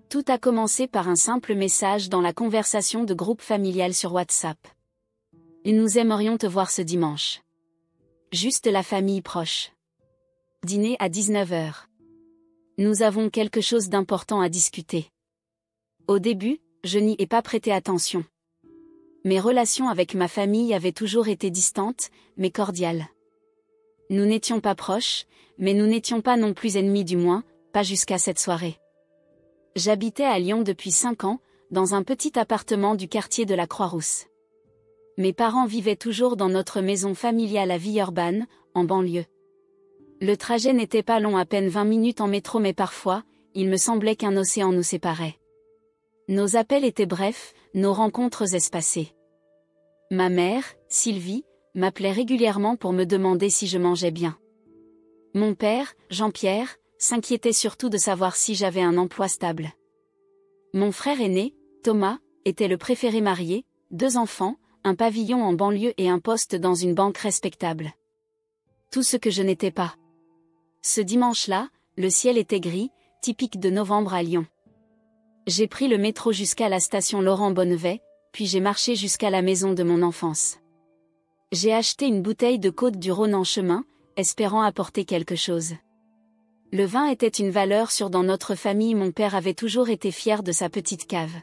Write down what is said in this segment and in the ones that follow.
Tout a commencé par un simple message dans la conversation de groupe familial sur WhatsApp. Nous aimerions te voir ce dimanche. Juste la famille proche. Dîner à 19 h. Nous avons quelque chose d'important à discuter. Au début, je n'y ai pas prêté attention. Mes relations avec ma famille avaient toujours été distantes, mais cordiales. Nous n'étions pas proches, mais nous n'étions pas non plus ennemis, du moins, pas jusqu'à cette soirée. J'habitais à Lyon depuis 5 ans, dans un petit appartement du quartier de la Croix-Rousse. Mes parents vivaient toujours dans notre maison familiale à Villeurbanne, en banlieue. Le trajet n'était pas long, à peine 20 minutes en métro, mais parfois, il me semblait qu'un océan nous séparait. Nos appels étaient brefs, nos rencontres espacées. Ma mère, Sylvie, m'appelait régulièrement pour me demander si je mangeais bien. Mon père, Jean-Pierre, s'inquiétait surtout de savoir si j'avais un emploi stable. Mon frère aîné, Thomas, était le préféré marié, 2 enfants, un pavillon en banlieue et un poste dans une banque respectable. Tout ce que je n'étais pas. Ce dimanche-là, le ciel était gris, typique de novembre à Lyon. J'ai pris le métro jusqu'à la station Laurent-Bonnevet, puis j'ai marché jusqu'à la maison de mon enfance. J'ai acheté une bouteille de Côtes-du-Rhône en chemin, espérant apporter quelque chose. Le vin était une valeur sûre dans notre famille, mon père avait toujours été fier de sa petite cave.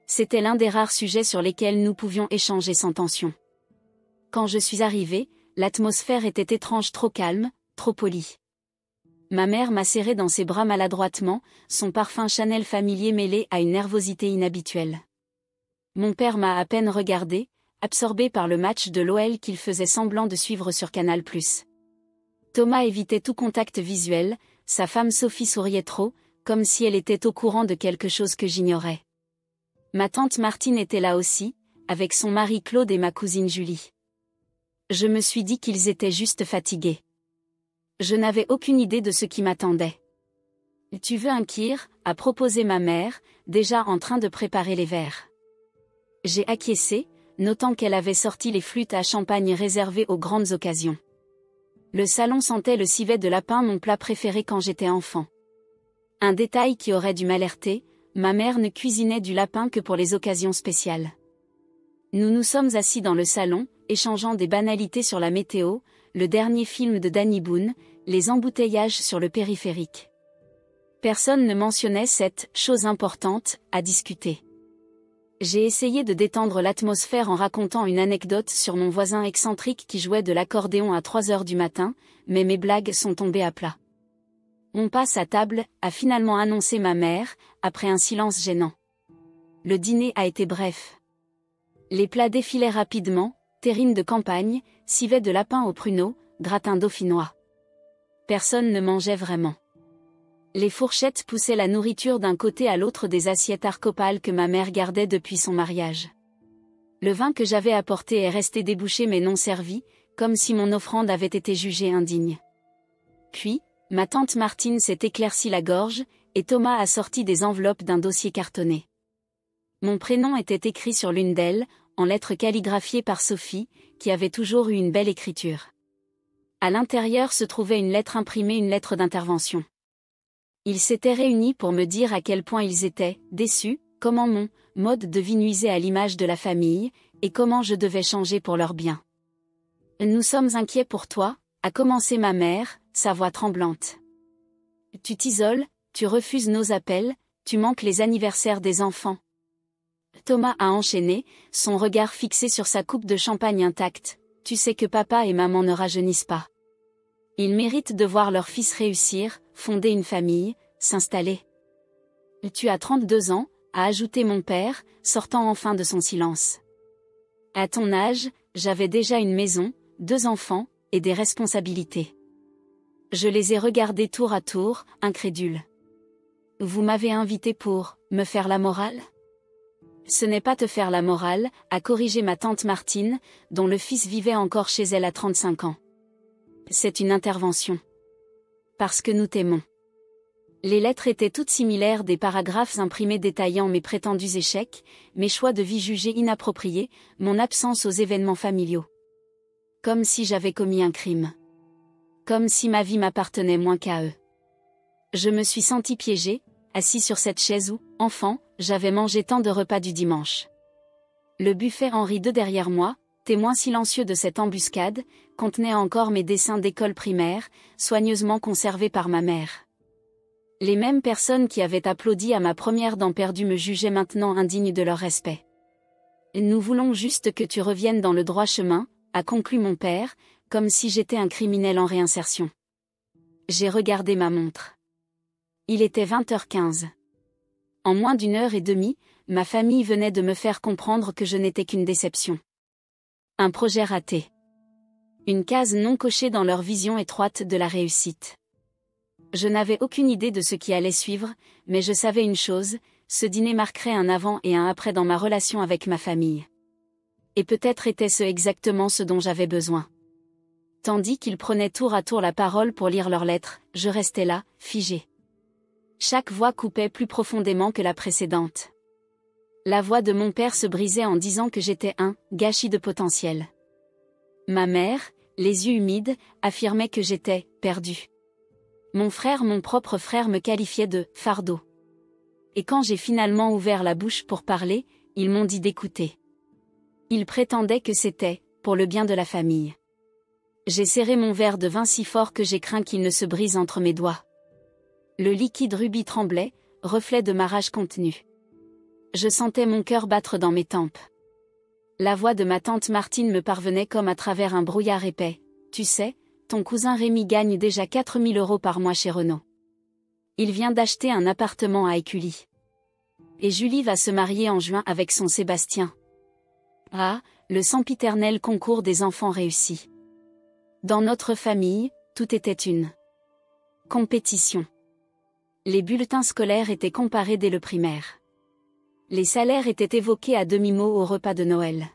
C'était l'un des rares sujets sur lesquels nous pouvions échanger sans tension. Quand je suis arrivée, l'atmosphère était étrange, trop calme, trop polie. Ma mère m'a serré dans ses bras maladroitement, son parfum Chanel familier mêlé à une nervosité inhabituelle. Mon père m'a à peine regardé, absorbé par le match de l'OL qu'il faisait semblant de suivre sur Canal+. Thomas évitait tout contact visuel, sa femme Sophie souriait trop, comme si elle était au courant de quelque chose que j'ignorais. Ma tante Martine était là aussi, avec son mari Claude et ma cousine Julie. Je me suis dit qu'ils étaient juste fatigués. Je n'avais aucune idée de ce qui m'attendait. « Tu veux un kir ?» a proposé ma mère, déjà en train de préparer les verres. J'ai acquiescé, notant qu'elle avait sorti les flûtes à champagne réservées aux grandes occasions. Le salon sentait le civet de lapin, mon plat préféré quand j'étais enfant. Un détail qui aurait dû m'alerter, ma mère ne cuisinait du lapin que pour les occasions spéciales. Nous nous sommes assis dans le salon, échangeant des banalités sur la météo, le dernier film de Danny Boone, les embouteillages sur le périphérique. Personne ne mentionnait cette « chose importante » à discuter. J'ai essayé de détendre l'atmosphère en racontant une anecdote sur mon voisin excentrique qui jouait de l'accordéon à 3 h du matin, mais mes blagues sont tombées à plat. « On passe à table », a finalement annoncé ma mère, après un silence gênant. Le dîner a été bref. Les plats défilaient rapidement, terrine de campagne, civet de lapin au pruneau, gratin dauphinois. Personne ne mangeait vraiment. Les fourchettes poussaient la nourriture d'un côté à l'autre des assiettes arcopales que ma mère gardait depuis son mariage. Le vin que j'avais apporté est resté débouché mais non servi, comme si mon offrande avait été jugée indigne. Puis, ma tante Martine s'est éclairci la gorge, et Thomas a sorti des enveloppes d'un dossier cartonné. Mon prénom était écrit sur l'une d'elles, en lettres calligraphiées par Sophie, qui avait toujours eu une belle écriture. À l'intérieur se trouvait une lettre imprimée, une lettre d'intervention. Ils s'étaient réunis pour me dire à quel point ils étaient déçus, comment mon mode de vie nuisait à l'image de la famille, et comment je devais changer pour leur bien. « Nous sommes inquiets pour toi », a commencé ma mère, sa voix tremblante. « Tu t'isoles, tu refuses nos appels, tu manques les anniversaires des enfants. » Thomas a enchaîné, son regard fixé sur sa coupe de champagne intacte. « Tu sais que papa et maman ne rajeunissent pas. Ils méritent de voir leur fils réussir, fonder une famille, s'installer. »« Tu as 32 ans, » a ajouté mon père, sortant enfin de son silence. « À ton âge, j'avais déjà une maison, 2 enfants, et des responsabilités. » Je les ai regardés tour à tour, incrédules. « Vous m'avez invité pour me faire la morale ? » Ce n'est pas te faire la morale, a corrigé ma tante Martine, dont le fils vivait encore chez elle à 35 ans. C'est une intervention. Parce que nous t'aimons. Les lettres étaient toutes similaires, des paragraphes imprimés détaillant mes prétendus échecs, mes choix de vie jugés inappropriés, mon absence aux événements familiaux. Comme si j'avais commis un crime. Comme si ma vie m'appartenait moins qu'à eux. Je me suis sentie piégée, assis sur cette chaise où, enfant, j'avais mangé tant de repas du dimanche. Le buffet Henri II derrière moi, témoin silencieux de cette embuscade, contenait encore mes dessins d'école primaire, soigneusement conservés par ma mère. Les mêmes personnes qui avaient applaudi à ma première dent perdue me jugeaient maintenant indigne de leur respect. « Nous voulons juste que tu reviennes dans le droit chemin », a conclu mon père, comme si j'étais un criminel en réinsertion. J'ai regardé ma montre. Il était 20h15. En moins d'une heure et demie, ma famille venait de me faire comprendre que je n'étais qu'une déception. Un projet raté. Une case non cochée dans leur vision étroite de la réussite. Je n'avais aucune idée de ce qui allait suivre, mais je savais une chose, ce dîner marquerait un avant et un après dans ma relation avec ma famille. Et peut-être était-ce exactement ce dont j'avais besoin. Tandis qu'ils prenaient tour à tour la parole pour lire leurs lettres, je restais là, figé. Chaque voix coupait plus profondément que la précédente. La voix de mon père se brisait en disant que j'étais un gâchis de potentiel. Ma mère, les yeux humides, affirmait que j'étais perdu. Mon propre frère me qualifiait de fardeau. Et quand j'ai finalement ouvert la bouche pour parler, ils m'ont dit d'écouter. Ils prétendaient que c'était pour le bien de la famille. J'ai serré mon verre de vin si fort que j'ai craint qu'il ne se brise entre mes doigts. Le liquide rubis tremblait, reflet de ma rage contenue. Je sentais mon cœur battre dans mes tempes. La voix de ma tante Martine me parvenait comme à travers un brouillard épais. « Tu sais, ton cousin Rémi gagne déjà 4 000 € par mois chez Renault. Il vient d'acheter un appartement à Écully. Et Julie va se marier en juin avec son Sébastien. » Ah, le sempiternel concours des enfants réussis. Dans notre famille, tout était une compétition. Les bulletins scolaires étaient comparés dès le primaire. Les salaires étaient évoqués à demi-mot au repas de Noël.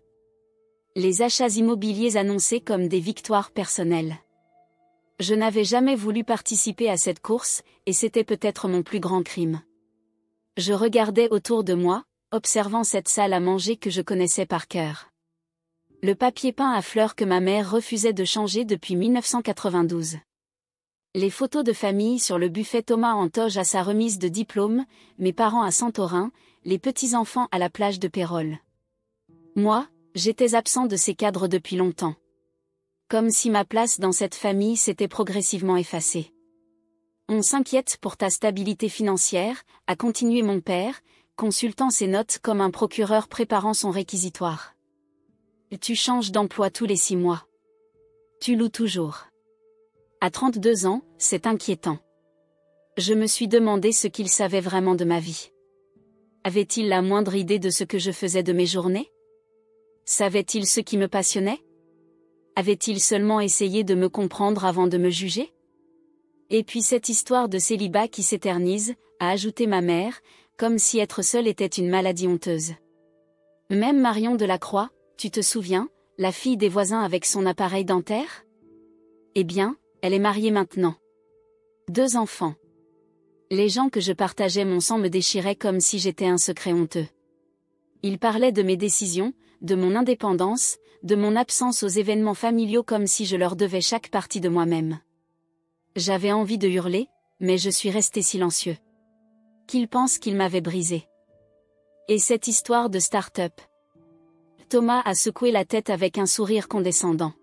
Les achats immobiliers annoncés comme des victoires personnelles. Je n'avais jamais voulu participer à cette course, et c'était peut-être mon plus grand crime. Je regardais autour de moi, observant cette salle à manger que je connaissais par cœur. Le papier peint à fleurs que ma mère refusait de changer depuis 1992. Les photos de famille sur le buffet Thomas en toge à sa remise de diplôme, mes parents à Santorin, les petits-enfants à la plage de Pérol. Moi, j'étais absent de ces cadres depuis longtemps. Comme si ma place dans cette famille s'était progressivement effacée. On s'inquiète pour ta stabilité financière, a continué mon père, consultant ses notes comme un procureur préparant son réquisitoire. Tu changes d'emploi tous les 6 mois. Tu loues toujours. À 32 ans, c'est inquiétant. Je me suis demandé ce qu'il savait vraiment de ma vie. Avait-il la moindre idée de ce que je faisais de mes journées? Savait-il ce qui me passionnait? Avait-il seulement essayé de me comprendre avant de me juger? Et puis cette histoire de célibat qui s'éternise, a ajouté ma mère, comme si être seule était une maladie honteuse. Même Marion Delacroix, tu te souviens, la fille des voisins avec son appareil dentaire? Eh bien, elle est mariée maintenant. 2 enfants. Les gens que je partageais mon sang me déchiraient comme si j'étais un secret honteux. Ils parlaient de mes décisions, de mon indépendance, de mon absence aux événements familiaux comme si je leur devais chaque partie de moi-même. J'avais envie de hurler, mais je suis resté silencieux. Qu'ils pensent qu'ils m'avaient brisé. Et cette histoire de start-up? Thomas a secoué la tête avec un sourire condescendant.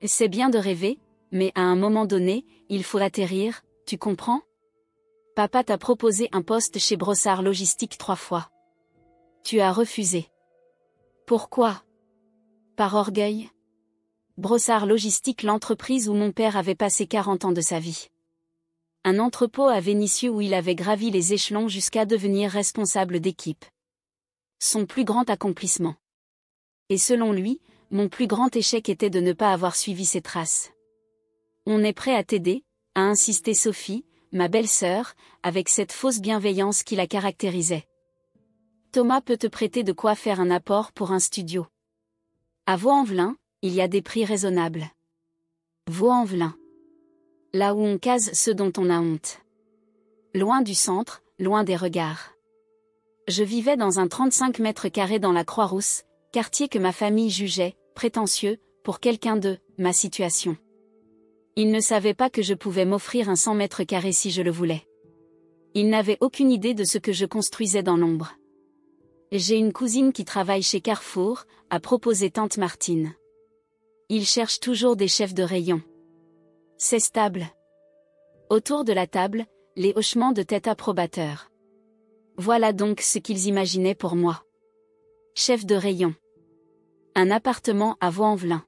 C'est bien de rêver, mais à un moment donné, il faut atterrir, tu comprends? Papa t'a proposé un poste chez Brossard Logistique 3 fois. Tu as refusé. Pourquoi? Par orgueil? Brossard Logistique, l'entreprise où mon père avait passé 40 ans de sa vie. Un entrepôt à Vénissieux où il avait gravi les échelons jusqu'à devenir responsable d'équipe. Son plus grand accomplissement. Et selon lui, mon plus grand échec était de ne pas avoir suivi ses traces. On est prêt à t'aider, a insisté Sophie, ma belle-sœur, avec cette fausse bienveillance qui la caractérisait. Thomas peut te prêter de quoi faire un apport pour un studio. À Vaux-en-Velin, il y a des prix raisonnables. Vaux-en-Velin. Là où on case ceux dont on a honte. Loin du centre, loin des regards. Je vivais dans un 35 mètres carrés dans la Croix-Rousse, quartier que ma famille jugeait prétentieux pour quelqu'un de ma situation. Ils ne savaient pas que je pouvais m'offrir un 100 mètres carrés si je le voulais. Il n'avait aucune idée de ce que je construisais dans l'ombre. J'ai une cousine qui travaille chez Carrefour, a proposé tante Martine. Il cherche toujours des chefs de rayon. C'est stable. Autour de la table, les hochements de tête approbateurs. Voilà donc ce qu'ils imaginaient pour moi. Chef de rayon. Un appartement à Vaux-en-Velin.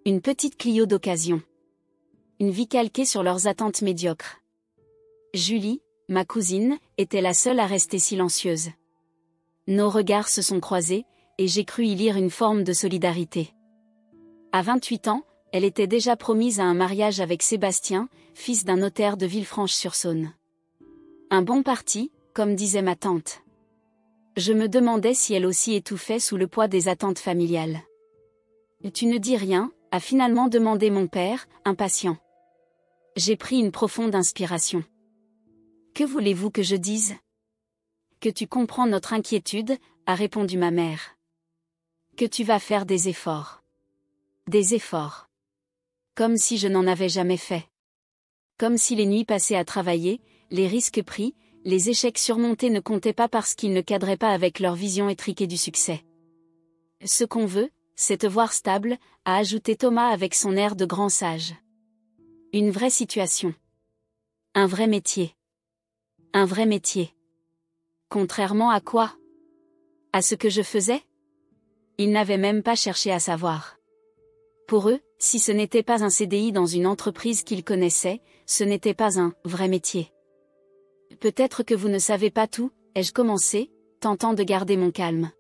Une petite Clio d'occasion. Une vie calquée sur leurs attentes médiocres. Julie, ma cousine, était la seule à rester silencieuse. Nos regards se sont croisés, et j'ai cru y lire une forme de solidarité. À 28 ans, elle était déjà promise à un mariage avec Sébastien, fils d'un notaire de Villefranche-sur-Saône. Un bon parti, comme disait ma tante. Je me demandais si elle aussi étouffait sous le poids des attentes familiales. « Tu ne dis rien ?» a finalement demandé mon père, impatient. J'ai pris une profonde inspiration. « Que voulez-vous que je dise ? » « Que tu comprends notre inquiétude, » a répondu ma mère. « Que tu vas faire des efforts. » Des efforts. Comme si je n'en avais jamais fait. Comme si les nuits passées à travailler, les risques pris, les échecs surmontés ne comptaient pas parce qu'ils ne cadraient pas avec leur vision étriquée du succès. « Ce qu'on veut, c'est te voir stable », a ajouté Thomas avec son air de grand sage. Une vraie situation. Un vrai métier. Un vrai métier. Contrairement à quoi ? À ce que je faisais ? Ils n'avaient même pas cherché à savoir. Pour eux, si ce n'était pas un CDI dans une entreprise qu'ils connaissaient, ce n'était pas un vrai métier. Peut-être que vous ne savez pas tout, ai-je commencé, tentant de garder mon calme.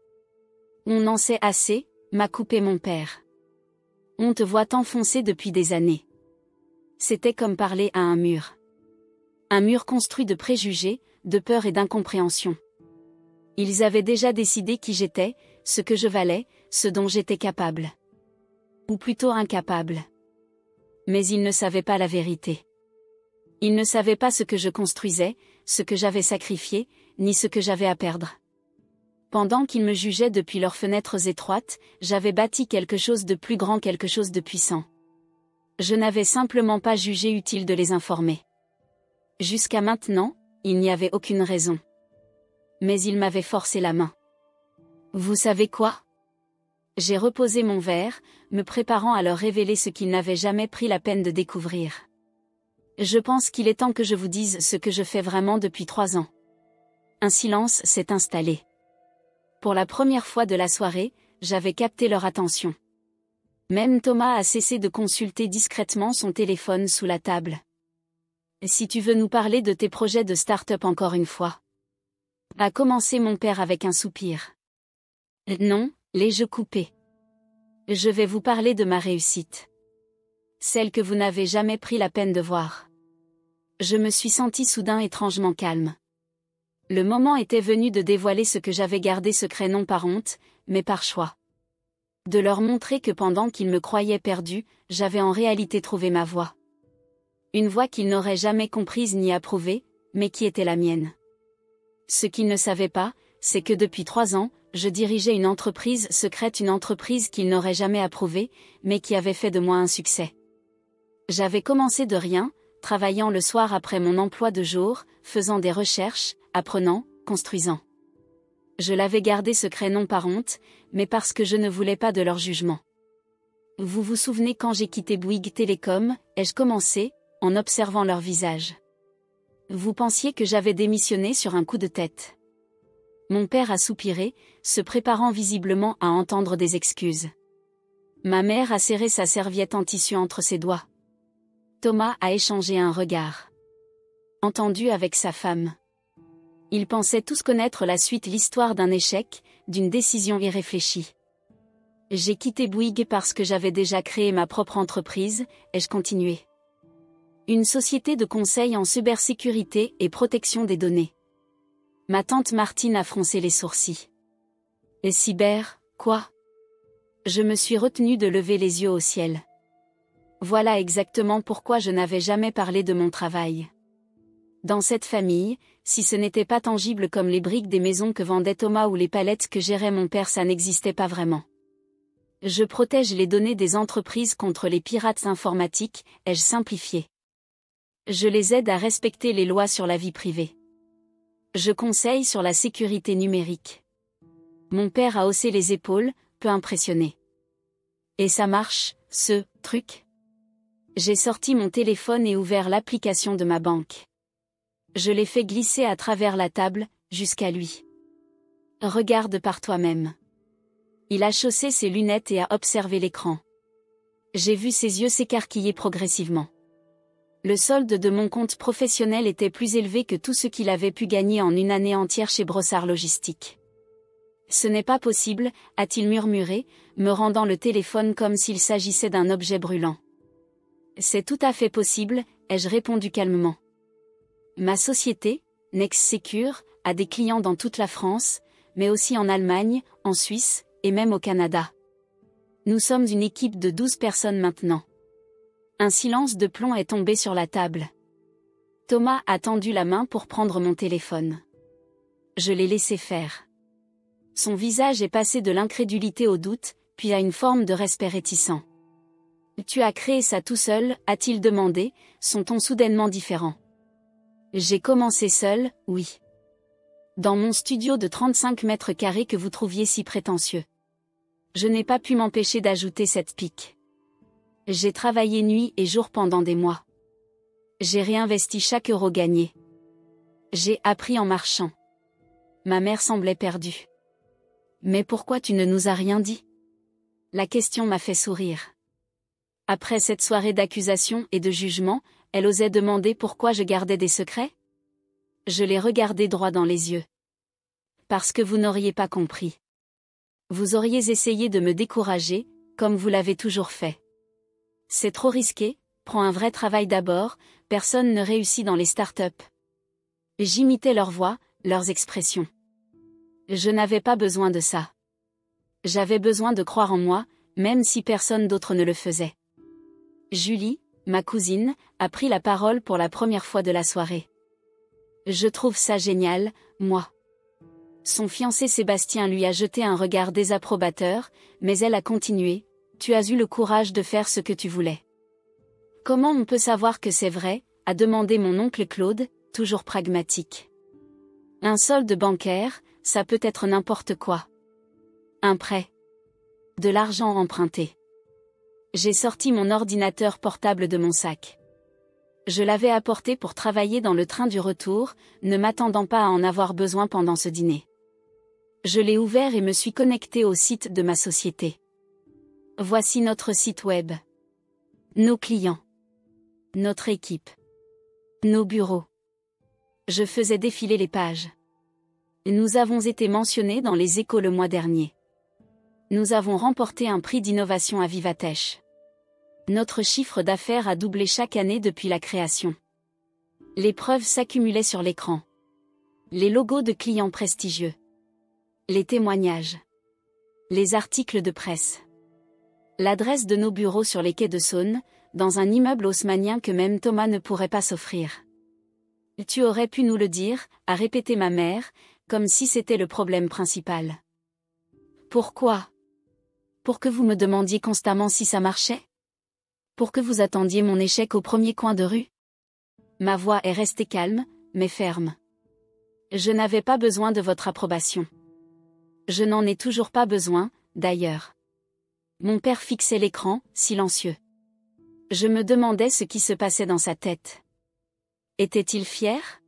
On en sait assez, m'a coupé mon père. On te voit t'enfoncer depuis des années. C'était comme parler à un mur. Un mur construit de préjugés, de peur et d'incompréhension. Ils avaient déjà décidé qui j'étais, ce que je valais, ce dont j'étais capable. Ou plutôt incapable. Mais ils ne savaient pas la vérité. Ils ne savaient pas ce que je construisais, ce que j'avais sacrifié, ni ce que j'avais à perdre. Pendant qu'ils me jugeaient depuis leurs fenêtres étroites, j'avais bâti quelque chose de plus grand, quelque chose de puissant. Je n'avais simplement pas jugé utile de les informer. Jusqu'à maintenant, il n'y avait aucune raison. Mais ils m'avaient forcé la main. Vous savez quoi ? J'ai reposé mon verre, me préparant à leur révéler ce qu'ils n'avaient jamais pris la peine de découvrir. Je pense qu'il est temps que je vous dise ce que je fais vraiment depuis 3 ans. Un silence s'est installé. Pour la première fois de la soirée, j'avais capté leur attention. Même Thomas a cessé de consulter discrètement son téléphone sous la table. Si tu veux nous parler de tes projets de start-up encore une fois. A commencé mon père avec un soupir. Non, l'ai-je coupé. Je vais vous parler de ma réussite. Celle que vous n'avez jamais pris la peine de voir. Je me suis senti soudain étrangement calme. Le moment était venu de dévoiler ce que j'avais gardé secret non par honte, mais par choix. De leur montrer que pendant qu'ils me croyaient perdu, j'avais en réalité trouvé ma voie. Une voie qu'ils n'auraient jamais comprise ni approuvée, mais qui était la mienne. Ce qu'ils ne savaient pas, c'est que depuis 3 ans, je dirigeais une entreprise secrète, une entreprise qu'ils n'auraient jamais approuvée, mais qui avait fait de moi un succès. J'avais commencé de rien, travaillant le soir après mon emploi de jour, faisant des recherches, apprenant, construisant. Je l'avais gardé secret non par honte, mais parce que je ne voulais pas de leur jugement. Vous vous souvenez quand j'ai quitté Bouygues Télécom, ai-je commencé, en observant leur visage. Vous pensiez que j'avais démissionné sur un coup de tête. Mon père a soupiré, se préparant visiblement à entendre des excuses. Ma mère a serré sa serviette en tissu entre ses doigts. Thomas a échangé un regard. Entendu avec sa femme. Ils pensaient tous connaître la suite, l'histoire d'un échec, d'une décision irréfléchie. J'ai quitté Bouygues parce que j'avais déjà créé ma propre entreprise, ai-je continué. Une société de conseil en cybersécurité et protection des données. Ma tante Martine a froncé les sourcils. Et cyber, quoi ? Je me suis retenue de lever les yeux au ciel. Voilà exactement pourquoi je n'avais jamais parlé de mon travail. Dans cette famille, si ce n'était pas tangible comme les briques des maisons que vendait Thomas ou les palettes que gérait mon père, ça n'existait pas vraiment. Je protège les données des entreprises contre les pirates informatiques, ai-je simplifié. Je les aide à respecter les lois sur la vie privée. Je conseille sur la sécurité numérique. Mon père a haussé les épaules, peu impressionné. Et ça marche, ce truc? J'ai sorti mon téléphone et ouvert l'application de ma banque. Je l'ai fait glisser à travers la table, jusqu'à lui. Regarde par toi-même. Il a chaussé ses lunettes et a observé l'écran. J'ai vu ses yeux s'écarquiller progressivement. Le solde de mon compte professionnel était plus élevé que tout ce qu'il avait pu gagner en une année entière chez Brossard Logistique. Ce n'est pas possible, a-t-il murmuré, me rendant le téléphone comme s'il s'agissait d'un objet brûlant. C'est tout à fait possible, ai-je répondu calmement. Ma société, NextSecure, a des clients dans toute la France, mais aussi en Allemagne, en Suisse, et même au Canada. Nous sommes une équipe de 12 personnes maintenant. Un silence de plomb est tombé sur la table. Thomas a tendu la main pour prendre mon téléphone. Je l'ai laissé faire. Son visage est passé de l'incrédulité au doute, puis à une forme de respect réticent. « Tu as créé ça tout seul ?» a-t-il demandé, son ton soudainement différent. J'ai commencé seul, oui. Dans mon studio de 35 mètres carrés que vous trouviez si prétentieux. Je n'ai pas pu m'empêcher d'ajouter cette pique. J'ai travaillé nuit et jour pendant des mois. J'ai réinvesti chaque euro gagné. J'ai appris en marchant. Ma mère semblait perdue. Mais pourquoi tu ne nous as rien dit? La question m'a fait sourire. Après cette soirée d'accusation et de jugement, elle osait demander pourquoi je gardais des secrets? Je l'ai regardé droit dans les yeux. Parce que vous n'auriez pas compris. Vous auriez essayé de me décourager, comme vous l'avez toujours fait. C'est trop risqué, prends un vrai travail d'abord, personne ne réussit dans les startups. J'imitais leur voix, leurs expressions. Je n'avais pas besoin de ça. J'avais besoin de croire en moi, même si personne d'autre ne le faisait. Julie, ma cousine, a pris la parole pour la première fois de la soirée. Je trouve ça génial, moi. Son fiancé Sébastien lui a jeté un regard désapprobateur, mais elle a continué. Tu as eu le courage de faire ce que tu voulais. Comment on peut savoir que c'est vrai, a demandé mon oncle Claude, toujours pragmatique. Un solde bancaire, ça peut être n'importe quoi. Un prêt. De l'argent emprunté. J'ai sorti mon ordinateur portable de mon sac. Je l'avais apporté pour travailler dans le train du retour, ne m'attendant pas à en avoir besoin pendant ce dîner. Je l'ai ouvert et me suis connecté au site de ma société. Voici notre site web. Nos clients. Notre équipe. Nos bureaux. Je faisais défiler les pages. Nous avons été mentionnés dans les Échos le mois dernier. Nous avons remporté un prix d'innovation à Vivatech. Notre chiffre d'affaires a doublé chaque année depuis la création. Les preuves s'accumulaient sur l'écran. Les logos de clients prestigieux. Les témoignages. Les articles de presse. L'adresse de nos bureaux sur les quais de Saône, dans un immeuble haussmannien que même Thomas ne pourrait pas s'offrir. Tu aurais pu nous le dire, a répété ma mère, comme si c'était le problème principal. Pourquoi? Pour que vous me demandiez constamment si ça marchait? Pour que vous attendiez mon échec au premier coin de rue? Ma voix est restée calme, mais ferme. Je n'avais pas besoin de votre approbation. Je n'en ai toujours pas besoin, d'ailleurs. Mon père fixait l'écran, silencieux. Je me demandais ce qui se passait dans sa tête. Était-il fier?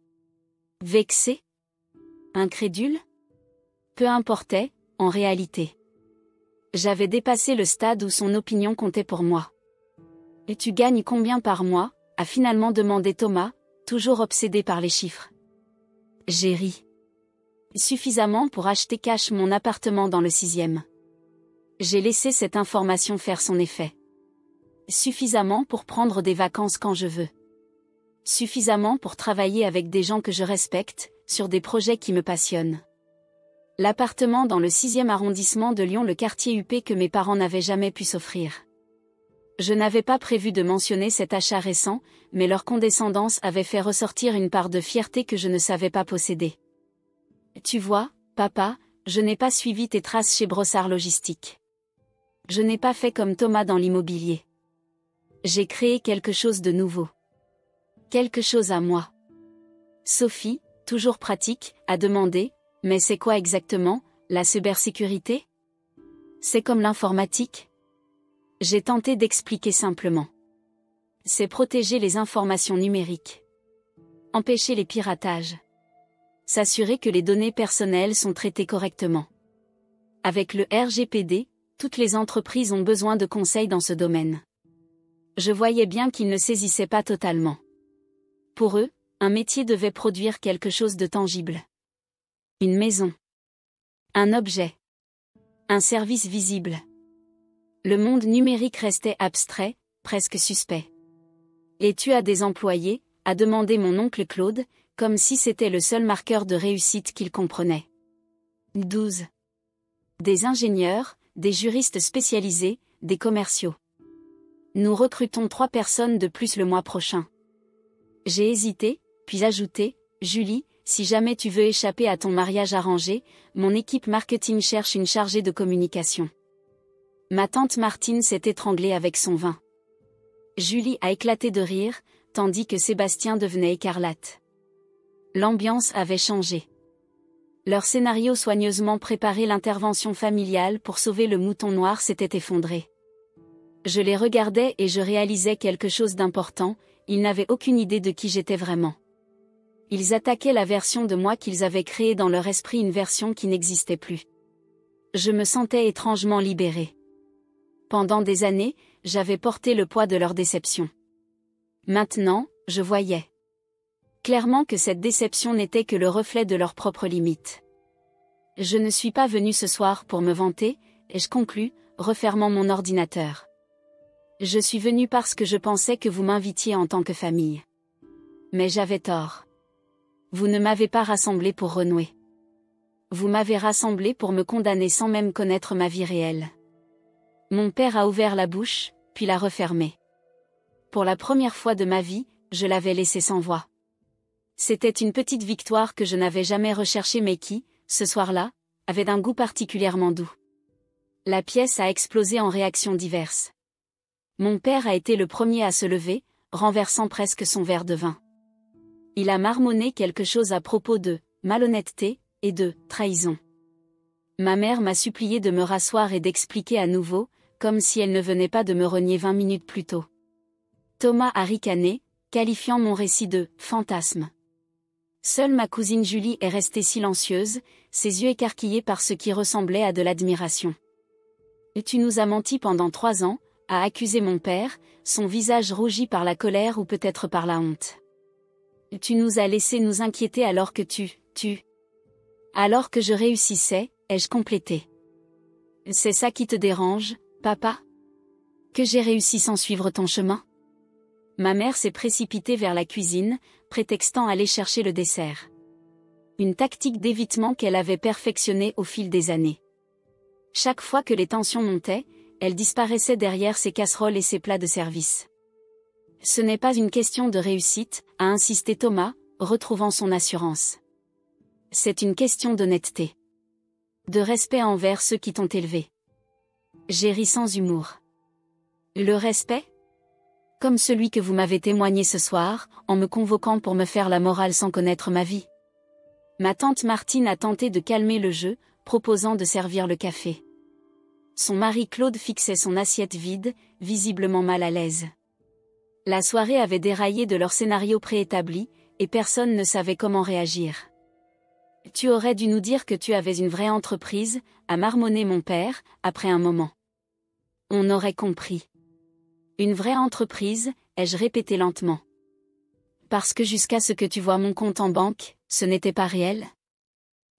Vexé? Incrédule? Peu importait, en réalité. J'avais dépassé le stade où son opinion comptait pour moi. « Et tu gagnes combien par mois ?» a finalement demandé Thomas, toujours obsédé par les chiffres. J'ai ri. Suffisamment pour acheter cash mon appartement dans le 6e. J'ai laissé cette information faire son effet. Suffisamment pour prendre des vacances quand je veux. Suffisamment pour travailler avec des gens que je respecte, sur des projets qui me passionnent. L'appartement dans le 6e arrondissement de Lyon, le quartier huppé que mes parents n'avaient jamais pu s'offrir. Je n'avais pas prévu de mentionner cet achat récent, mais leur condescendance avait fait ressortir une part de fierté que je ne savais pas posséder. Tu vois, papa, je n'ai pas suivi tes traces chez Brossard Logistique. Je n'ai pas fait comme Thomas dans l'immobilier. J'ai créé quelque chose de nouveau. Quelque chose à moi. Sophie, toujours pratique, a demandé, mais c'est quoi exactement, la cybersécurité? C'est comme l'informatique? J'ai tenté d'expliquer simplement. C'est protéger les informations numériques. Empêcher les piratages. S'assurer que les données personnelles sont traitées correctement. Avec le RGPD, toutes les entreprises ont besoin de conseils dans ce domaine. Je voyais bien qu'ils ne saisissaient pas totalement. Pour eux, un métier devait produire quelque chose de tangible. Une maison. Un objet. Un service visible. Le monde numérique restait abstrait, presque suspect. Et tu as des employés, a demandé mon oncle Claude, comme si c'était le seul marqueur de réussite qu'il comprenait. 12. Des ingénieurs, des juristes spécialisés, des commerciaux. Nous recrutons 3 personnes de plus le mois prochain. J'ai hésité, puis ajouté, Julie, si jamais tu veux échapper à ton mariage arrangé, mon équipe marketing cherche une chargée de communication. Ma tante Martine s'est étranglée avec son vin. Julie a éclaté de rire, tandis que Sébastien devenait écarlate. L'ambiance avait changé. Leur scénario soigneusement préparé, l'intervention familiale pour sauver le mouton noir, s'était effondré. Je les regardais et je réalisais quelque chose d'important, ils n'avaient aucune idée de qui j'étais vraiment. Ils attaquaient la version de moi qu'ils avaient créée dans leur esprit, une version qui n'existait plus. Je me sentais étrangement libérée. Pendant des années, j'avais porté le poids de leur déception. Maintenant, je voyais clairement que cette déception n'était que le reflet de leurs propres limites. Je ne suis pas venue ce soir pour me vanter, ai-je conclu, refermant mon ordinateur. Je suis venue parce que je pensais que vous m'invitiez en tant que famille. Mais j'avais tort. Vous ne m'avez pas rassemblé pour renouer. Vous m'avez rassemblé pour me condamner sans même connaître ma vie réelle. Mon père a ouvert la bouche, puis l'a refermée. Pour la première fois de ma vie, je l'avais laissé sans voix. C'était une petite victoire que je n'avais jamais recherchée mais qui, ce soir-là, avait d'un goût particulièrement doux. La pièce a explosé en réactions diverses. Mon père a été le premier à se lever, renversant presque son verre de vin. Il a marmonné quelque chose à propos de malhonnêteté et de trahison. Ma mère m'a supplié de me rasseoir et d'expliquer à nouveau, comme si elle ne venait pas de me renier 20 minutes plus tôt. Thomas a ricané, qualifiant mon récit de fantasme. Seule ma cousine Julie est restée silencieuse, ses yeux écarquillés par ce qui ressemblait à de l'admiration. « Tu nous as menti pendant 3 ans », a accusé mon père, son visage rougi par la colère ou peut-être par la honte. « Tu nous as laissé nous inquiéter alors que alors que je réussissais, ai-je complété. C'est ça qui te dérange, papa? Que j'ai réussi sans suivre ton chemin? » Ma mère s'est précipitée vers la cuisine, prétextant aller chercher le dessert. Une tactique d'évitement qu'elle avait perfectionnée au fil des années. Chaque fois que les tensions montaient, elle disparaissait derrière ses casseroles et ses plats de service. « Ce n'est pas une question de réussite, » a insisté Thomas, retrouvant son assurance. « C'est une question d'honnêteté. De respect envers ceux qui t'ont élevé. » J'ai ri sans humour. « Le respect ? Comme celui que vous m'avez témoigné ce soir, en me convoquant pour me faire la morale sans connaître ma vie. » Ma tante Martine a tenté de calmer le jeu, proposant de servir le café. Son mari Claude fixait son assiette vide, visiblement mal à l'aise. La soirée avait déraillé de leur scénario préétabli, et personne ne savait comment réagir. « Tu aurais dû nous dire que tu avais une vraie entreprise », a marmonné mon père, après un moment. On aurait compris. Une vraie entreprise, ai-je répété lentement. Parce que jusqu'à ce que tu vois mon compte en banque, ce n'était pas réel.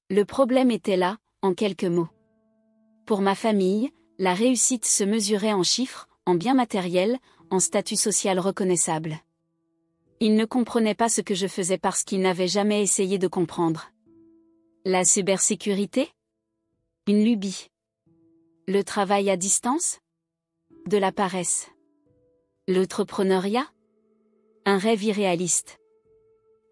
Le problème était là, en quelques mots. Pour ma famille, la réussite se mesurait en chiffres, en biens matériels, en statut social reconnaissable. Ils ne comprenaient pas ce que je faisais parce qu'ils n'avaient jamais essayé de comprendre. La cybersécurité? Une lubie. Le travail à distance? De la paresse. L'entrepreneuriat? Un rêve irréaliste.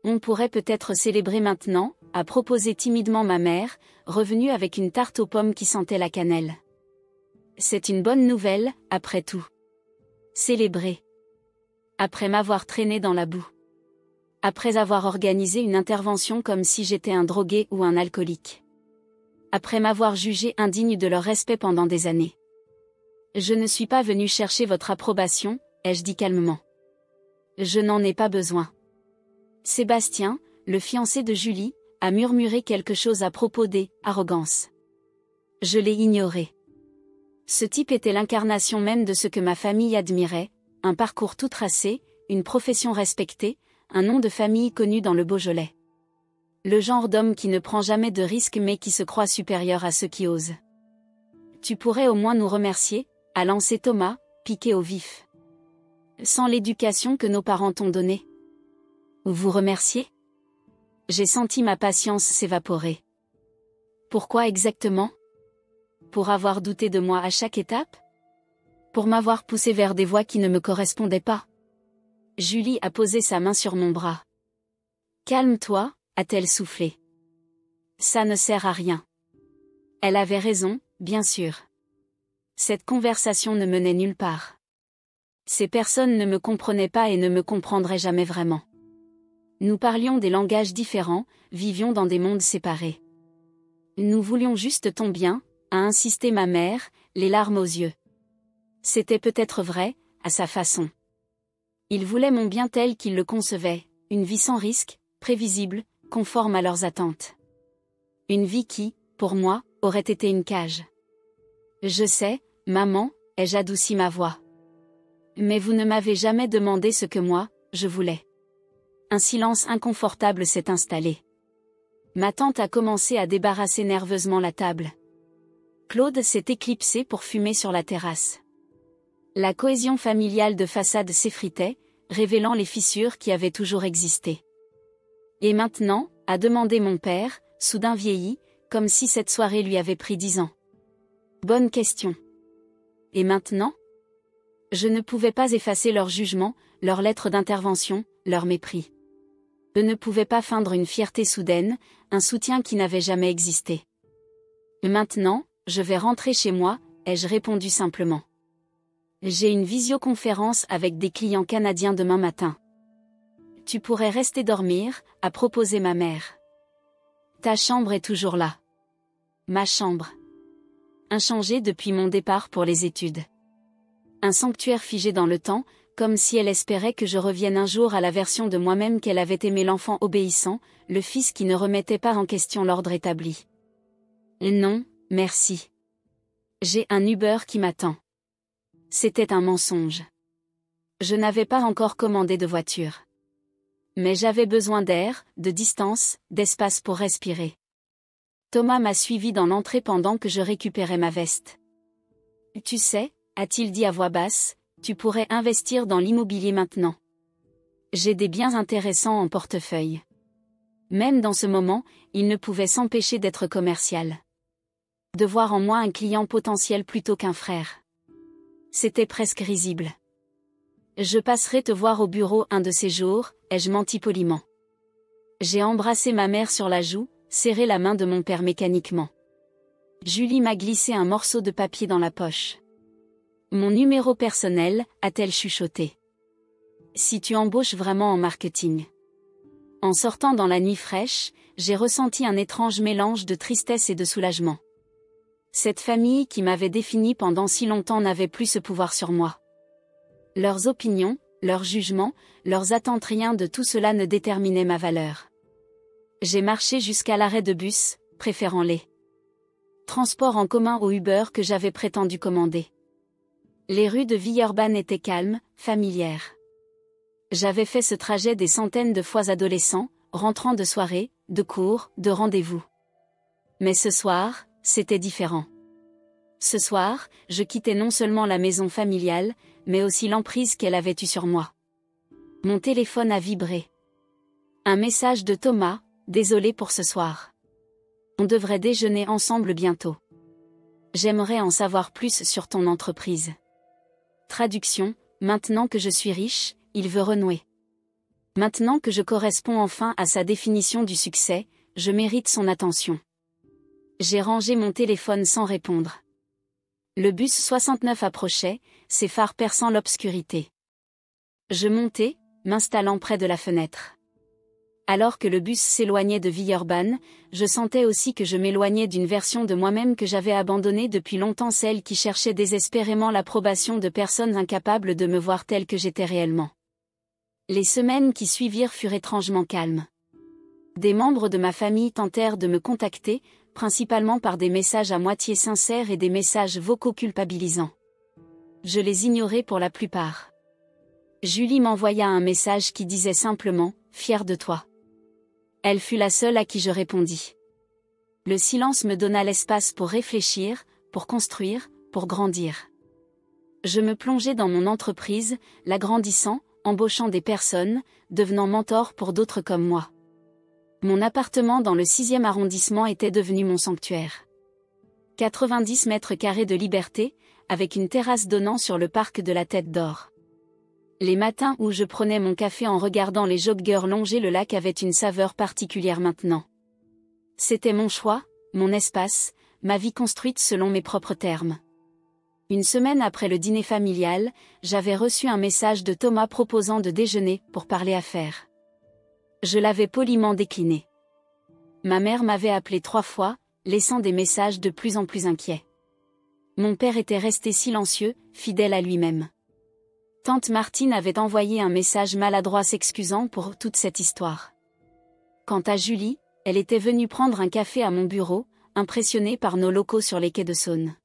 On pourrait peut-être célébrer maintenant, a proposé timidement ma mère, revenue avec une tarte aux pommes qui sentait la cannelle. C'est une bonne nouvelle, après tout. Célébrer. Après m'avoir traîné dans la boue. Après avoir organisé une intervention comme si j'étais un drogué ou un alcoolique. Après m'avoir jugé indigne de leur respect pendant des années. Je ne suis pas venu chercher votre approbation, ai-je dit calmement. Je n'en ai pas besoin. Sébastien, le fiancé de Julie, a murmuré quelque chose à propos des arrogances. Je l'ai ignoré. Ce type était l'incarnation même de ce que ma famille admirait, un parcours tout tracé, une profession respectée, un nom de famille connu dans le Beaujolais. Le genre d'homme qui ne prend jamais de risques mais qui se croit supérieur à ceux qui osent. Tu pourrais au moins nous remercier, a lancé Thomas, piqué au vif. Sans l'éducation que nos parents t'ont donnée. Vous remercier ? J'ai senti ma patience s'évaporer. Pourquoi exactement ? Pour avoir douté de moi à chaque étape ? Pour m'avoir poussé vers des voies qui ne me correspondaient pas ? Julie a posé sa main sur mon bras. Calme-toi, a-t-elle soufflé. Ça ne sert à rien. Elle avait raison, bien sûr. Cette conversation ne menait nulle part. Ces personnes ne me comprenaient pas et ne me comprendraient jamais vraiment. Nous parlions des langages différents, vivions dans des mondes séparés. Nous voulions juste ton bien, a insisté ma mère, les larmes aux yeux. C'était peut-être vrai, à sa façon. Ils voulaient mon bien tel qu'ils le concevaient, une vie sans risque, prévisible, conforme à leurs attentes. Une vie qui, pour moi, aurait été une cage. Je sais, maman, ai-je adouci ma voix. Mais vous ne m'avez jamais demandé ce que moi, je voulais. Un silence inconfortable s'est installé. Ma tante a commencé à débarrasser nerveusement la table. Claude s'est éclipsé pour fumer sur la terrasse. La cohésion familiale de façade s'effritait, révélant les fissures qui avaient toujours existé. Et maintenant, a demandé mon père, soudain vieilli, comme si cette soirée lui avait pris 10 ans. Bonne question. Et maintenant ? Je ne pouvais pas effacer leur jugement, leur lettre d'intervention, leur mépris. Eux ne pouvaient pas feindre une fierté soudaine, un soutien qui n'avait jamais existé. Et maintenant, je vais rentrer chez moi, ai-je répondu simplement. J'ai une visioconférence avec des clients canadiens demain matin. Tu pourrais rester dormir, a proposé ma mère. Ta chambre est toujours là. Ma chambre. Inchangée depuis mon départ pour les études. Un sanctuaire figé dans le temps, comme si elle espérait que je revienne un jour à la version de moi-même qu'elle avait aimé, l'enfant obéissant, le fils qui ne remettait pas en question l'ordre établi. Non, merci. J'ai un Uber qui m'attend. C'était un mensonge. Je n'avais pas encore commandé de voiture. Mais j'avais besoin d'air, de distance, d'espace pour respirer. Thomas m'a suivi dans l'entrée pendant que je récupérais ma veste. Tu sais, a-t-il dit à voix basse, tu pourrais investir dans l'immobilier maintenant. J'ai des biens intéressants en portefeuille. Même dans ce moment, il ne pouvait s'empêcher d'être commercial. De voir en moi un client potentiel plutôt qu'un frère. C'était presque risible. Je passerai te voir au bureau un de ces jours, ai-je menti poliment. J'ai embrassé ma mère sur la joue, serré la main de mon père mécaniquement. Julie m'a glissé un morceau de papier dans la poche. Mon numéro personnel, a-t-elle chuchoté. Si tu embauches vraiment en marketing. En sortant dans la nuit fraîche, j'ai ressenti un étrange mélange de tristesse et de soulagement. Cette famille qui m'avait défini pendant si longtemps n'avait plus ce pouvoir sur moi. Leurs opinions, leurs jugements, leurs attentes, rien de tout cela ne déterminait ma valeur. J'ai marché jusqu'à l'arrêt de bus, préférant les transports en commun au Uber que j'avais prétendu commander. Les rues de Villeurbanne étaient calmes, familières. J'avais fait ce trajet des centaines de fois adolescent, rentrant de soirées, de cours, de rendez-vous. Mais ce soir, c'était différent. Ce soir, je quittais non seulement la maison familiale, mais aussi l'emprise qu'elle avait eue sur moi. Mon téléphone a vibré. Un message de Thomas, désolé pour ce soir. On devrait déjeuner ensemble bientôt. J'aimerais en savoir plus sur ton entreprise. Traduction, maintenant que je suis riche, il veut renouer. Maintenant que je corresponds enfin à sa définition du succès, je mérite son attention. J'ai rangé mon téléphone sans répondre. Le bus 69 approchait, ses phares perçant l'obscurité. Je montai, m'installant près de la fenêtre. Alors que le bus s'éloignait de Villeurbanne, je sentais aussi que je m'éloignais d'une version de moi-même que j'avais abandonnée depuis longtemps, celle qui cherchait désespérément l'approbation de personnes incapables de me voir telle que j'étais réellement. Les semaines qui suivirent furent étrangement calmes. Des membres de ma famille tentèrent de me contacter, principalement par des messages à moitié sincères et des messages vocaux culpabilisants. Je les ignorais pour la plupart. Julie m'envoya un message qui disait simplement « Fière de toi ». Elle fut la seule à qui je répondis. Le silence me donna l'espace pour réfléchir, pour construire, pour grandir. Je me plongeai dans mon entreprise, l'agrandissant, embauchant des personnes, devenant mentor pour d'autres comme moi. Mon appartement dans le 6e arrondissement était devenu mon sanctuaire. 90 mètres carrés de liberté, avec une terrasse donnant sur le parc de la Tête d'Or. Les matins où je prenais mon café en regardant les joggeurs longer le lac avaient une saveur particulière maintenant. C'était mon choix, mon espace, ma vie construite selon mes propres termes. Une semaine après le dîner familial, j'avais reçu un message de Thomas proposant de déjeuner pour parler affaires. Je l'avais poliment décliné. Ma mère m'avait appelé 3 fois, laissant des messages de plus en plus inquiets. Mon père était resté silencieux, fidèle à lui-même. Tante Martine avait envoyé un message maladroit s'excusant pour toute cette histoire. Quant à Julie, elle était venue prendre un café à mon bureau, impressionnée par nos locaux sur les quais de Saône.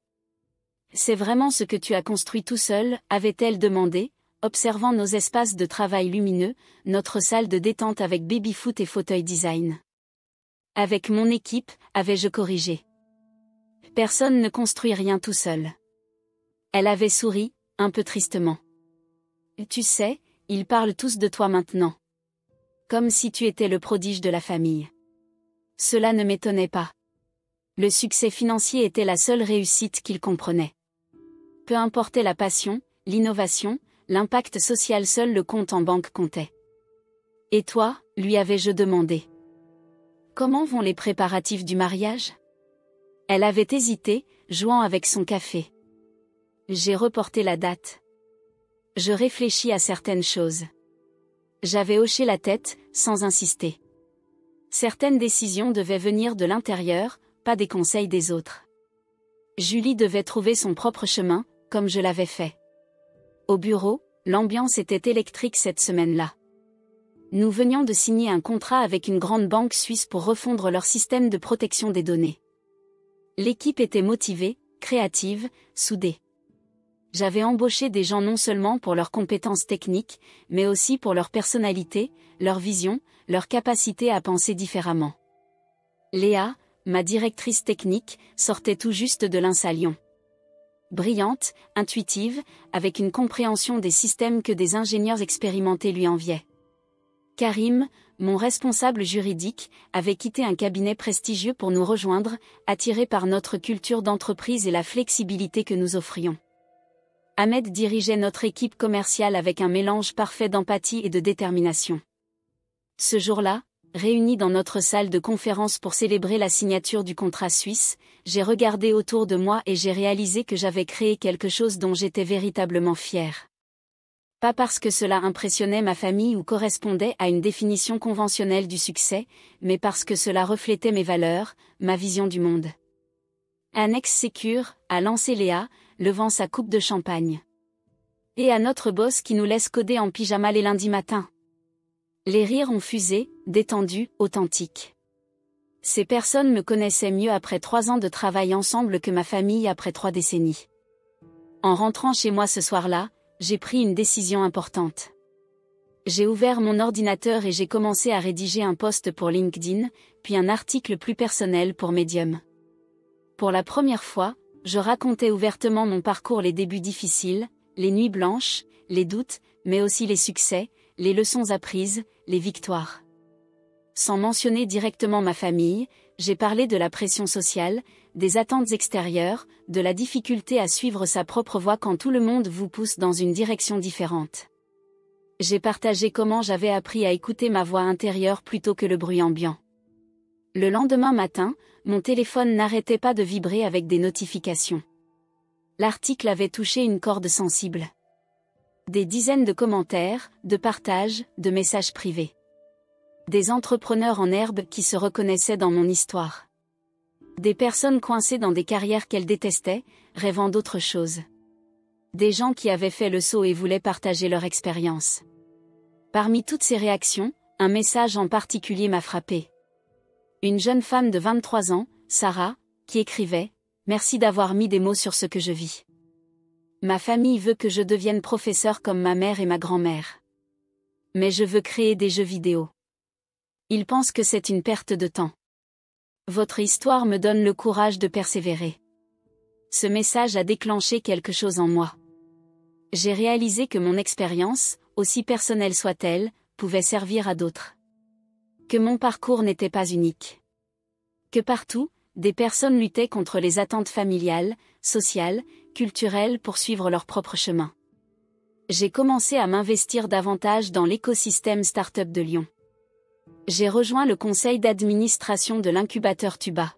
« C'est vraiment ce que tu as construit tout seul ?» avait-elle demandé, observant nos espaces de travail lumineux, notre salle de détente avec baby-foot et fauteuil design. « Avec mon équipe » avais-je corrigé. « Personne ne construit rien tout seul. » Elle avait souri, un peu tristement. Tu sais, ils parlent tous de toi maintenant. Comme si tu étais le prodige de la famille. Cela ne m'étonnait pas. Le succès financier était la seule réussite qu'ils comprenaient. Peu importait la passion, l'innovation, l'impact social, seul le compte en banque comptait. Et toi, lui avais-je demandé. Comment vont les préparatifs du mariage ? Elle avait hésité, jouant avec son café. J'ai reporté la date. Je réfléchis à certaines choses. J'avais hoché la tête, sans insister. Certaines décisions devaient venir de l'intérieur, pas des conseils des autres. Julie devait trouver son propre chemin, comme je l'avais fait. Au bureau, l'ambiance était électrique cette semaine-là. Nous venions de signer un contrat avec une grande banque suisse pour refondre leur système de protection des données. L'équipe était motivée, créative, soudée. J'avais embauché des gens non seulement pour leurs compétences techniques, mais aussi pour leur personnalité, leur vision, leur capacité à penser différemment. Léa, ma directrice technique, sortait tout juste de l'INSA Lyon. Brillante, intuitive, avec une compréhension des systèmes que des ingénieurs expérimentés lui enviaient. Karim, mon responsable juridique, avait quitté un cabinet prestigieux pour nous rejoindre, attiré par notre culture d'entreprise et la flexibilité que nous offrions. Ahmed dirigeait notre équipe commerciale avec un mélange parfait d'empathie et de détermination. Ce jour-là, réunis dans notre salle de conférence pour célébrer la signature du contrat suisse, j'ai regardé autour de moi et j'ai réalisé que j'avais créé quelque chose dont j'étais véritablement fière. Pas parce que cela impressionnait ma famille ou correspondait à une définition conventionnelle du succès, mais parce que cela reflétait mes valeurs, ma vision du monde. Annex Secure, a lancé Léa, levant sa coupe de champagne. Et à notre boss qui nous laisse coder en pyjama les lundis matins. Les rires ont fusé, détendus, authentiques. Ces personnes me connaissaient mieux après 3 ans de travail ensemble que ma famille après 3 décennies. En rentrant chez moi ce soir-là, j'ai pris une décision importante. J'ai ouvert mon ordinateur et j'ai commencé à rédiger un post pour LinkedIn, puis un article plus personnel pour Medium. Pour la première fois, je racontais ouvertement mon parcours, les débuts difficiles, les nuits blanches, les doutes, mais aussi les succès, les leçons apprises, les victoires. Sans mentionner directement ma famille, j'ai parlé de la pression sociale, des attentes extérieures, de la difficulté à suivre sa propre voie quand tout le monde vous pousse dans une direction différente. J'ai partagé comment j'avais appris à écouter ma voix intérieure plutôt que le bruit ambiant. Le lendemain matin, mon téléphone n'arrêtait pas de vibrer avec des notifications. L'article avait touché une corde sensible. Des dizaines de commentaires, de partages, de messages privés. Des entrepreneurs en herbe qui se reconnaissaient dans mon histoire. Des personnes coincées dans des carrières qu'elles détestaient, rêvant d'autre chose. Des gens qui avaient fait le saut et voulaient partager leur expérience. Parmi toutes ces réactions, un message en particulier m'a frappé. Une jeune femme de 23 ans, Sarah, qui écrivait « Merci d'avoir mis des mots sur ce que je vis. Ma famille veut que je devienne professeur comme ma mère et ma grand-mère. Mais je veux créer des jeux vidéo. Ils pensent que c'est une perte de temps. Votre histoire me donne le courage de persévérer. » Ce message a déclenché quelque chose en moi. J'ai réalisé que mon expérience, aussi personnelle soit-elle, pouvait servir à d'autres. Que mon parcours n'était pas unique. Que partout, des personnes luttaient contre les attentes familiales, sociales, culturelles pour suivre leur propre chemin. J'ai commencé à m'investir davantage dans l'écosystème Startup de Lyon. J'ai rejoint le conseil d'administration de l'incubateur Tuba.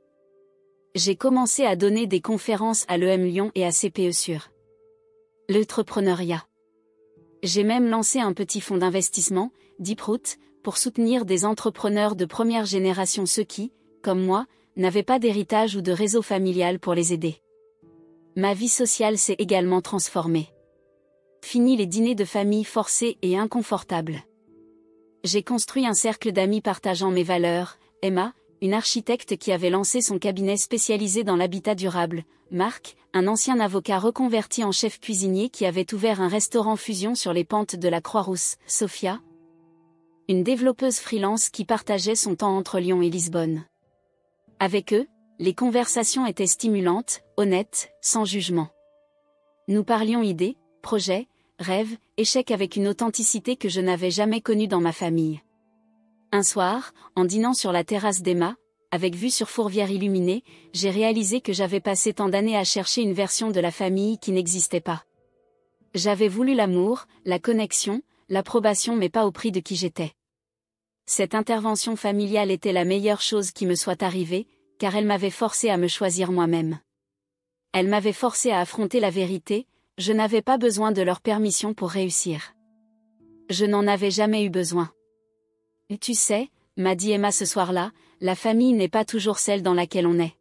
J'ai commencé à donner des conférences à l'EM Lyon et à CPE sur l'entrepreneuriat. J'ai même lancé un petit fonds d'investissement, Deeproot, pour soutenir des entrepreneurs de première génération, ceux qui, comme moi, n'avaient pas d'héritage ou de réseau familial pour les aider. Ma vie sociale s'est également transformée. Fini les dîners de famille forcés et inconfortables. J'ai construit un cercle d'amis partageant mes valeurs, Emma, une architecte qui avait lancé son cabinet spécialisé dans l'habitat durable, Marc, un ancien avocat reconverti en chef cuisinier qui avait ouvert un restaurant fusion sur les pentes de la Croix-Rousse, Sophia, une développeuse freelance qui partageait son temps entre Lyon et Lisbonne. Avec eux, les conversations étaient stimulantes, honnêtes, sans jugement. Nous parlions idées, projets, rêves, échecs avec une authenticité que je n'avais jamais connue dans ma famille. Un soir, en dînant sur la terrasse d'Emma, avec vue sur Fourvière illuminée, j'ai réalisé que j'avais passé tant d'années à chercher une version de la famille qui n'existait pas. J'avais voulu l'amour, la connexion, l'approbation, mais pas au prix de qui j'étais. Cette intervention familiale était la meilleure chose qui me soit arrivée, car elle m'avait forcé à me choisir moi-même. Elle m'avait forcé à affronter la vérité, je n'avais pas besoin de leur permission pour réussir. Je n'en avais jamais eu besoin. Tu sais, m'a dit Emma ce soir-là, la famille n'est pas toujours celle dans laquelle on est.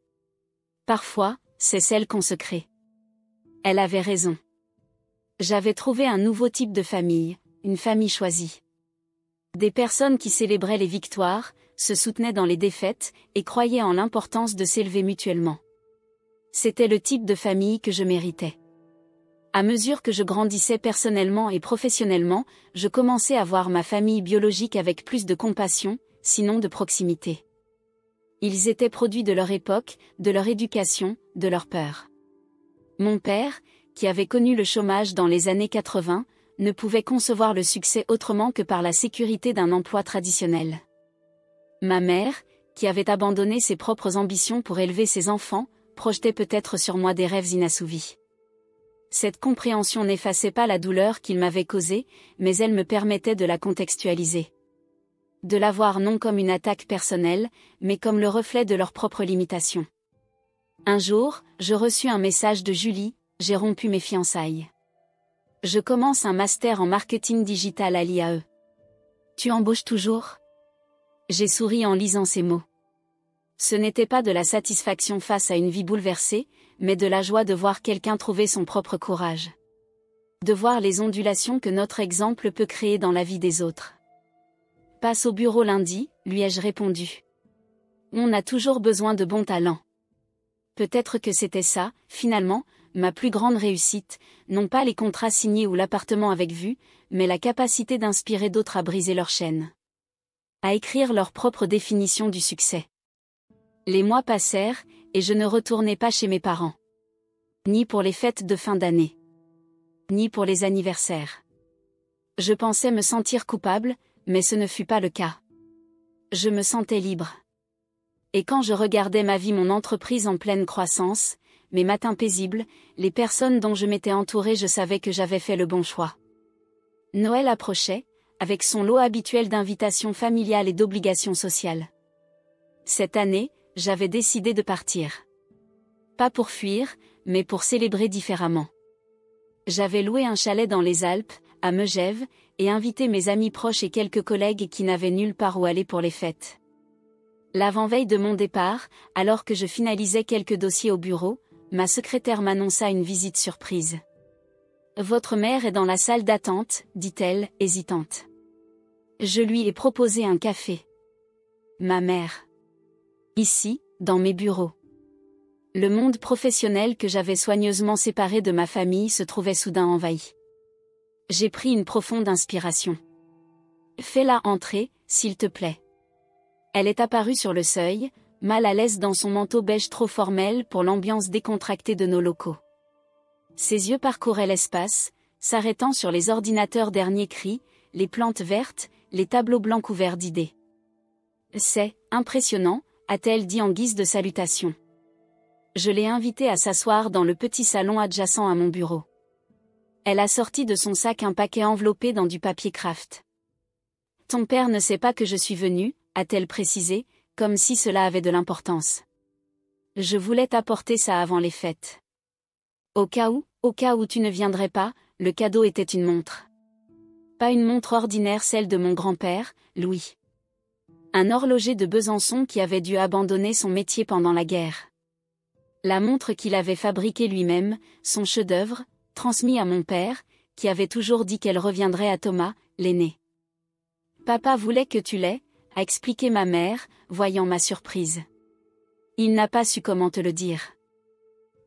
Parfois, c'est celle qu'on se crée. Elle avait raison. J'avais trouvé un nouveau type de famille, une famille choisie. Des personnes qui célébraient les victoires, se soutenaient dans les défaites, et croyaient en l'importance de s'élever mutuellement. C'était le type de famille que je méritais. À mesure que je grandissais personnellement et professionnellement, je commençais à voir ma famille biologique avec plus de compassion, sinon de proximité. Ils étaient produits de leur époque, de leur éducation, de leur peur. Mon père, qui avait connu le chômage dans les années 80, ne pouvait concevoir le succès autrement que par la sécurité d'un emploi traditionnel. Ma mère, qui avait abandonné ses propres ambitions pour élever ses enfants, projetait peut-être sur moi des rêves inassouvis. Cette compréhension n'effaçait pas la douleur qu'il m'avait causée, mais elle me permettait de la contextualiser. De la voir non comme une attaque personnelle, mais comme le reflet de leurs propres limitations. Un jour, je reçus un message de Julie, j'ai rompu mes fiançailles. Je commence un master en marketing digital à l'IAE. Tu embauches toujours ? J'ai souri en lisant ces mots. Ce n'était pas de la satisfaction face à une vie bouleversée, mais de la joie de voir quelqu'un trouver son propre courage. De voir les ondulations que notre exemple peut créer dans la vie des autres. Passe au bureau lundi, lui ai-je répondu. On a toujours besoin de bons talents. Peut-être que c'était ça, finalement, ma plus grande réussite, non pas les contrats signés ou l'appartement avec vue, mais la capacité d'inspirer d'autres à briser leur chaîne. À écrire leur propre définition du succès. Les mois passèrent, et je ne retournai pas chez mes parents. Ni pour les fêtes de fin d'année. Ni pour les anniversaires. Je pensais me sentir coupable, mais ce ne fut pas le cas. Je me sentais libre. Et quand je regardais ma vie, mon entreprise en pleine croissance, mes matins paisibles, les personnes dont je m'étais entourée, je savais que j'avais fait le bon choix. Noël approchait, avec son lot habituel d'invitations familiales et d'obligations sociales. Cette année, j'avais décidé de partir. Pas pour fuir, mais pour célébrer différemment. J'avais loué un chalet dans les Alpes, à Megève, et invité mes amis proches et quelques collègues qui n'avaient nulle part où aller pour les fêtes. L'avant-veille de mon départ, alors que je finalisais quelques dossiers au bureau, ma secrétaire m'annonça une visite surprise. « Votre mère est dans la salle d'attente, dit-elle, hésitante. Je lui ai proposé un café. Ma mère. Ici, dans mes bureaux. » Le monde professionnel que j'avais soigneusement séparé de ma famille se trouvait soudain envahi. J'ai pris une profonde inspiration. « Fais-la entrer, s'il te plaît. » Elle est apparue sur le seuil, mal à l'aise dans son manteau beige trop formel pour l'ambiance décontractée de nos locaux. Ses yeux parcouraient l'espace, s'arrêtant sur les ordinateurs dernier cri, les plantes vertes, les tableaux blancs couverts d'idées. « C'est impressionnant », a-t-elle dit en guise de salutation. Je l'ai invitée à s'asseoir dans le petit salon adjacent à mon bureau. Elle a sorti de son sac un paquet enveloppé dans du papier craft. « Ton père ne sait pas que je suis venue », a-t-elle précisé, comme si cela avait de l'importance. Je voulais t'apporter ça avant les fêtes. Au cas où tu ne viendrais pas, le cadeau était une montre. Pas une montre ordinaire, celle de mon grand-père, Louis. Un horloger de Besançon qui avait dû abandonner son métier pendant la guerre. La montre qu'il avait fabriquée lui-même, son chef-d'œuvre, transmis à mon père, qui avait toujours dit qu'elle reviendrait à Thomas, l'aîné. Papa voulait que tu l'aies, a expliqué ma mère, voyant ma surprise. Il n'a pas su comment te le dire.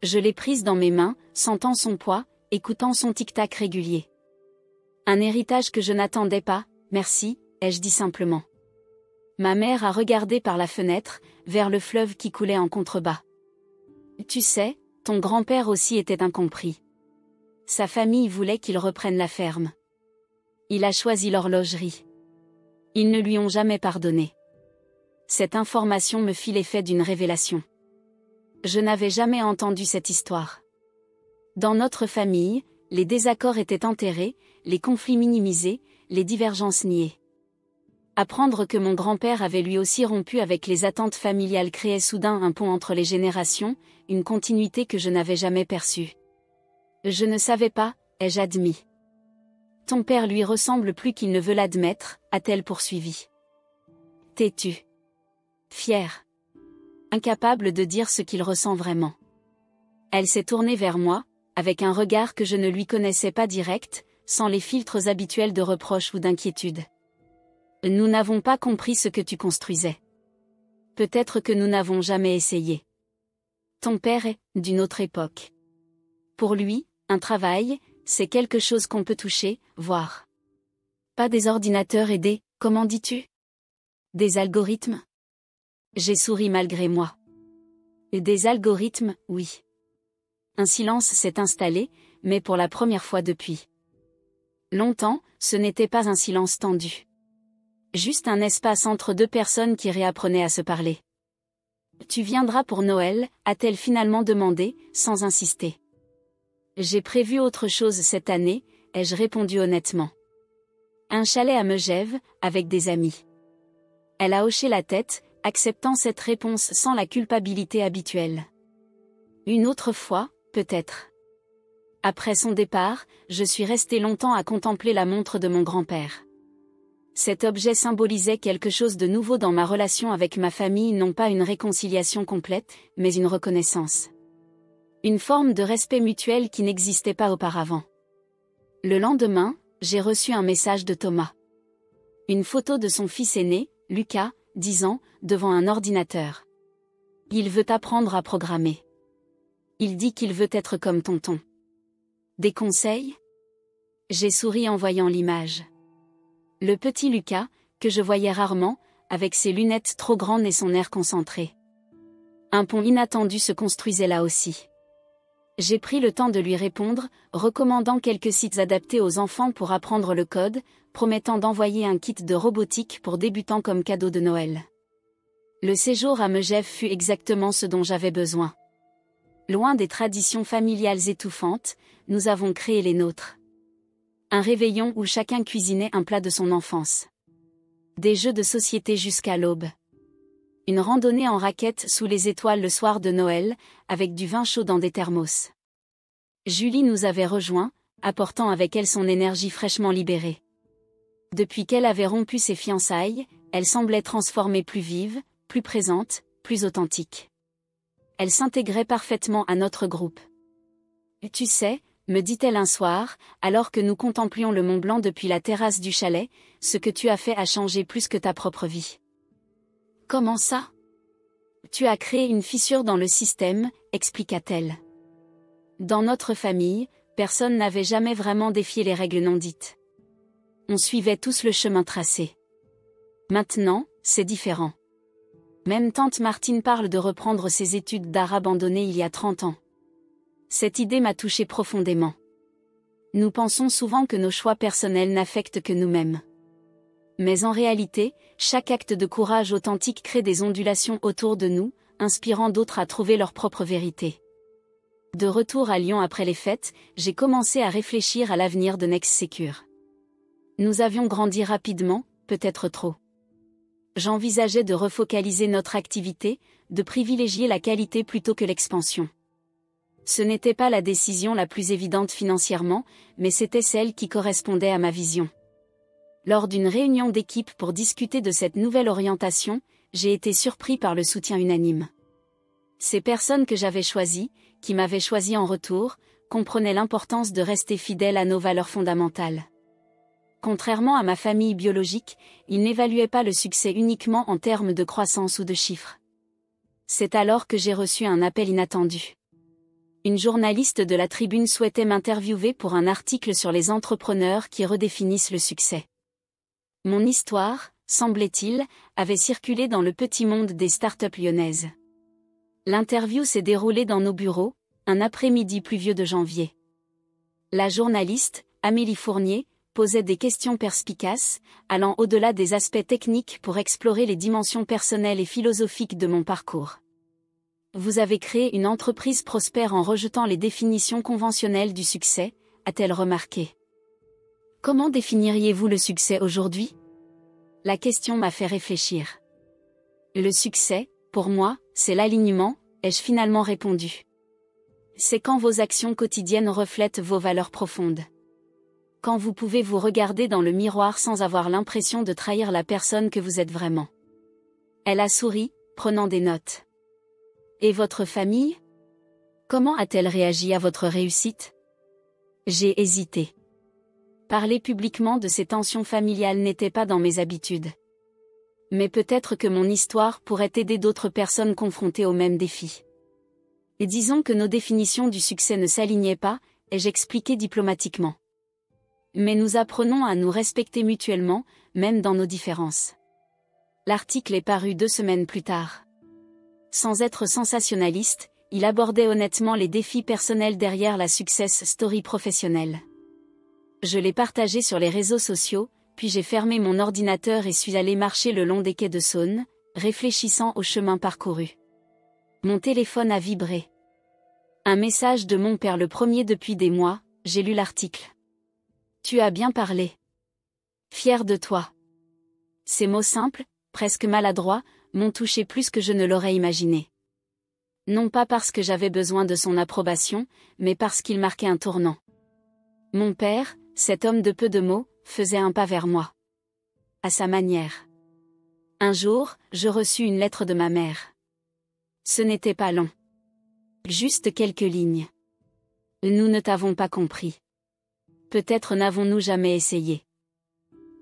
Je l'ai prise dans mes mains, sentant son poids, écoutant son tic-tac régulier. Un héritage que je n'attendais pas, merci, ai-je dit simplement. Ma mère a regardé par la fenêtre, vers le fleuve qui coulait en contrebas. Tu sais, ton grand-père aussi était incompris. Sa famille voulait qu'il reprenne la ferme. Il a choisi l'horlogerie. Ils ne lui ont jamais pardonné. Cette information me fit l'effet d'une révélation. Je n'avais jamais entendu cette histoire. Dans notre famille, les désaccords étaient enterrés, les conflits minimisés, les divergences niées. Apprendre que mon grand-père avait lui aussi rompu avec les attentes familiales créait soudain un pont entre les générations, une continuité que je n'avais jamais perçue. Je ne savais pas, ai-je admis. Ton père lui ressemble plus qu'il ne veut l'admettre, a-t-elle poursuivi. Têtu. Fier. Incapable de dire ce qu'il ressent vraiment. Elle s'est tournée vers moi, avec un regard que je ne lui connaissais pas direct, sans les filtres habituels de reproche ou d'inquiétude. Nous n'avons pas compris ce que tu construisais. Peut-être que nous n'avons jamais essayé. Ton père est d'une autre époque. Pour lui, un travail, c'est quelque chose qu'on peut toucher, voir. Pas des ordinateurs et des, comment dis-tu? Des algorithmes? J'ai souri malgré moi. Et des algorithmes, oui. Un silence s'est installé, mais pour la première fois depuis longtemps, ce n'était pas un silence tendu. Juste un espace entre deux personnes qui réapprenaient à se parler. Tu viendras pour Noël, a-t-elle finalement demandé, sans insister. J'ai prévu autre chose cette année, ai-je répondu honnêtement. Un chalet à Megève, avec des amis. Elle a hoché la tête, acceptant cette réponse sans la culpabilité habituelle. Une autre fois, peut-être. Après son départ, je suis restée longtemps à contempler la montre de mon grand-père. Cet objet symbolisait quelque chose de nouveau dans ma relation avec ma famille, non pas une réconciliation complète, mais une reconnaissance. Une forme de respect mutuel qui n'existait pas auparavant. Le lendemain, j'ai reçu un message de Thomas. Une photo de son fils aîné, Lucas, 10 ans, devant un ordinateur. Il veut apprendre à programmer. Il dit qu'il veut être comme tonton. Des conseils? J'ai souri en voyant l'image. Le petit Lucas, que je voyais rarement, avec ses lunettes trop grandes et son air concentré. Un pont inattendu se construisait là aussi. J'ai pris le temps de lui répondre, recommandant quelques sites adaptés aux enfants pour apprendre le code, promettant d'envoyer un kit de robotique pour débutants comme cadeau de Noël. Le séjour à Megève fut exactement ce dont j'avais besoin. Loin des traditions familiales étouffantes, nous avons créé les nôtres. Un réveillon où chacun cuisinait un plat de son enfance. Des jeux de société jusqu'à l'aube. Une randonnée en raquettes sous les étoiles le soir de Noël, avec du vin chaud dans des thermos. Julie nous avait rejoints, apportant avec elle son énergie fraîchement libérée. Depuis qu'elle avait rompu ses fiançailles, elle semblait transformée, plus vive, plus présente, plus authentique. Elle s'intégrait parfaitement à notre groupe. « Tu sais », me dit-elle un soir, alors que nous contemplions le Mont Blanc depuis la terrasse du chalet, « ce que tu as fait a changé plus que ta propre vie. » « Comment ça ? » « Tu as créé une fissure dans le système, expliqua-t-elle. Dans notre famille, personne n'avait jamais vraiment défié les règles non dites. On suivait tous le chemin tracé. Maintenant, c'est différent. Même tante Martine parle de reprendre ses études d'art abandonnées il y a 30 ans. Cette idée m'a touchée profondément. Nous pensons souvent que nos choix personnels n'affectent que nous-mêmes. Mais en réalité, chaque acte de courage authentique crée des ondulations autour de nous, inspirant d'autres à trouver leur propre vérité. De retour à Lyon après les fêtes, j'ai commencé à réfléchir à l'avenir de Next Secure. Nous avions grandi rapidement, peut-être trop. J'envisageais de refocaliser notre activité, de privilégier la qualité plutôt que l'expansion. Ce n'était pas la décision la plus évidente financièrement, mais c'était celle qui correspondait à ma vision. Lors d'une réunion d'équipe pour discuter de cette nouvelle orientation, j'ai été surpris par le soutien unanime. Ces personnes que j'avais choisies, qui m'avaient choisi en retour, comprenaient l'importance de rester fidèles à nos valeurs fondamentales. Contrairement à ma famille biologique, ils n'évaluaient pas le succès uniquement en termes de croissance ou de chiffres. C'est alors que j'ai reçu un appel inattendu. Une journaliste de la Tribune souhaitait m'interviewer pour un article sur les entrepreneurs qui redéfinissent le succès. Mon histoire, semblait-il, avait circulé dans le petit monde des startups lyonnaises. L'interview s'est déroulée dans nos bureaux, un après-midi pluvieux de janvier. La journaliste, Amélie Fournier, posait des questions perspicaces, allant au-delà des aspects techniques pour explorer les dimensions personnelles et philosophiques de mon parcours. Vous avez créé une entreprise prospère en rejetant les définitions conventionnelles du succès, a-t-elle remarqué. Comment définiriez-vous le succès aujourd'hui ? La question m'a fait réfléchir. Le succès, pour moi, c'est l'alignement, ai-je finalement répondu. C'est quand vos actions quotidiennes reflètent vos valeurs profondes. Quand vous pouvez vous regarder dans le miroir sans avoir l'impression de trahir la personne que vous êtes vraiment. Elle a souri, prenant des notes. Et votre famille ? Comment a-t-elle réagi à votre réussite ? J'ai hésité. Parler publiquement de ces tensions familiales n'était pas dans mes habitudes. Mais peut-être que mon histoire pourrait aider d'autres personnes confrontées aux mêmes défis. Et disons que nos définitions du succès ne s'alignaient pas, ai-je expliqué diplomatiquement. Mais nous apprenons à nous respecter mutuellement, même dans nos différences. L'article est paru 2 semaines plus tard. Sans être sensationnaliste, il abordait honnêtement les défis personnels derrière la success story professionnelle. Je l'ai partagé sur les réseaux sociaux, puis j'ai fermé mon ordinateur et suis allé marcher le long des quais de Saône, réfléchissant au chemin parcouru. Mon téléphone a vibré. Un message de mon père, le premier depuis des mois, j'ai lu l'article. Tu as bien parlé. Fier de toi. Ces mots simples, presque maladroits, m'ont touché plus que je ne l'aurais imaginé. Non pas parce que j'avais besoin de son approbation, mais parce qu'il marquait un tournant. Mon père, cet homme de peu de mots, faisait un pas vers moi. À sa manière. Un jour, je reçus une lettre de ma mère. Ce n'était pas long. Juste quelques lignes. Nous ne t'avons pas compris. Peut-être n'avons-nous jamais essayé.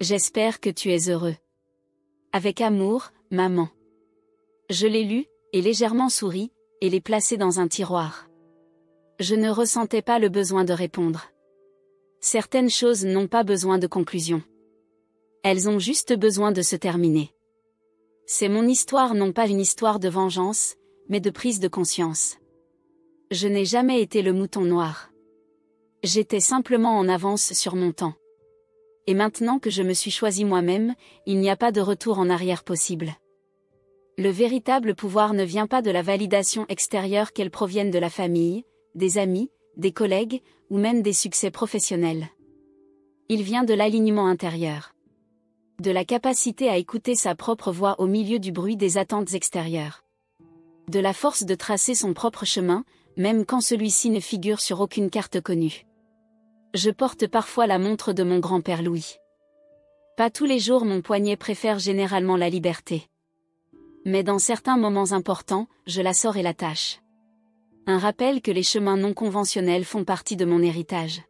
J'espère que tu es heureux. Avec amour, maman. Je l'ai lu, et légèrement souri, et l'ai placé dans un tiroir. Je ne ressentais pas le besoin de répondre. Certaines choses n'ont pas besoin de conclusion. Elles ont juste besoin de se terminer. C'est mon histoire, non pas une histoire de vengeance, mais de prise de conscience. Je n'ai jamais été le mouton noir. J'étais simplement en avance sur mon temps. Et maintenant que je me suis choisi moi-même, il n'y a pas de retour en arrière possible. Le véritable pouvoir ne vient pas de la validation extérieure, qu'elle provienne de la famille, des amis, des collègues, ou même des succès professionnels. Il vient de l'alignement intérieur. De la capacité à écouter sa propre voix au milieu du bruit des attentes extérieures. De la force de tracer son propre chemin, même quand celui-ci ne figure sur aucune carte connue. Je porte parfois la montre de mon grand-père Louis. Pas tous les jours mon poignet préfère généralement la liberté. Mais dans certains moments importants, je la sors et l'attache. Un rappel que les chemins non conventionnels font partie de mon héritage.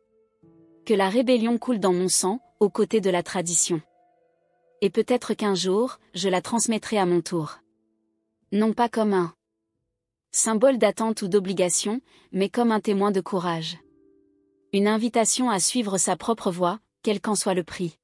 Que la rébellion coule dans mon sang, aux côtés de la tradition. Et peut-être qu'un jour, je la transmettrai à mon tour. Non pas comme un symbole d'attente ou d'obligation, mais comme un témoin de courage. Une invitation à suivre sa propre voie, quel qu'en soit le prix.